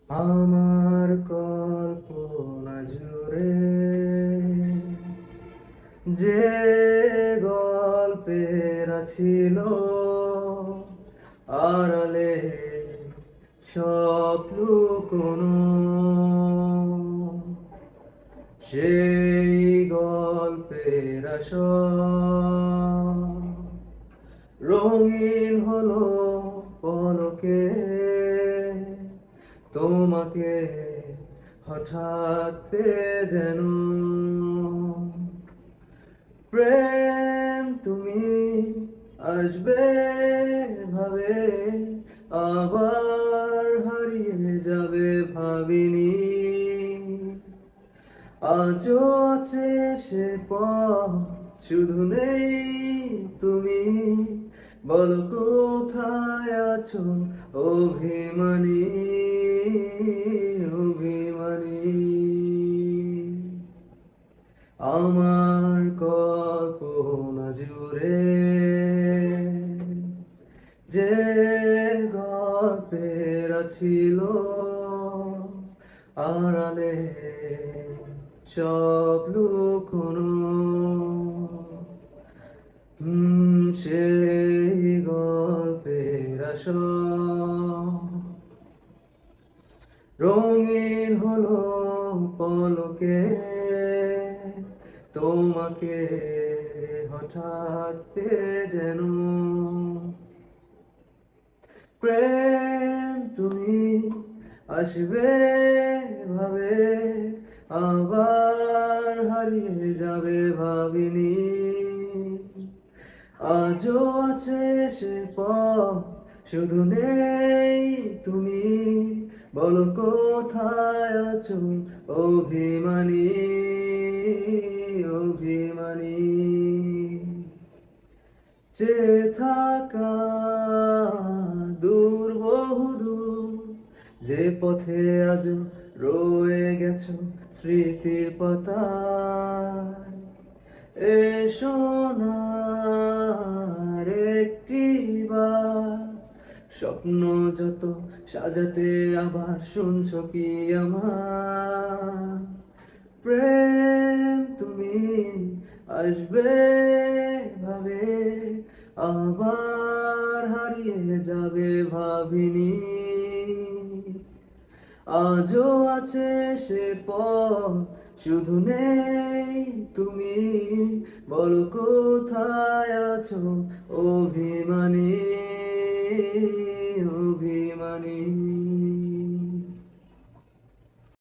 আমার কল্পনা জুড়ে যে গল্পের ছিল আড়ালে সব লুকোনো, সেই গল্পের আসল রঙিন হলো পলকে তোমাকে হঠাৎ পেয়ে যেন। প্রেম তুমি আসবে ভাবে আবার হারিয়ে যাবে ভাবিনি, আজও আছে সে পথ শুধু নেই তুমি, বলো কোথায় আছো অভিমানী, অভিমানী। আমার কল্পনা জুড়ে যে গল্পের ছিল আড়ালে সব লুকোনো, সেই গল্পের আসল রঙিন হলো পলকে তোমাকে হঠাৎ পেয়ে যেন। প্রেম তুমি আসবে ভাবে আবার হারিয়ে যাবে ভাবিনি, আজও আছে সে পথ শুধু নেই তুমি, বলো কোথায় আছো অভিমানী, অভিমানী। চেয়ে থাকা দূর বহুদূর, যে পথে আজ রয়ে গেছো স্মৃতির পাতায়, এসো না একটি বার, স্বপ্ন যত সাজাতে আবার শুনছো কি আমার। প্রেম তুমি আসবে ভাবে আবার হারিয়ে যাবে ভাবিনি, আজও আছে সে পথ শুধু নেই তুমি, বলো কোথায় আছো অভিমানী, অভিমানী।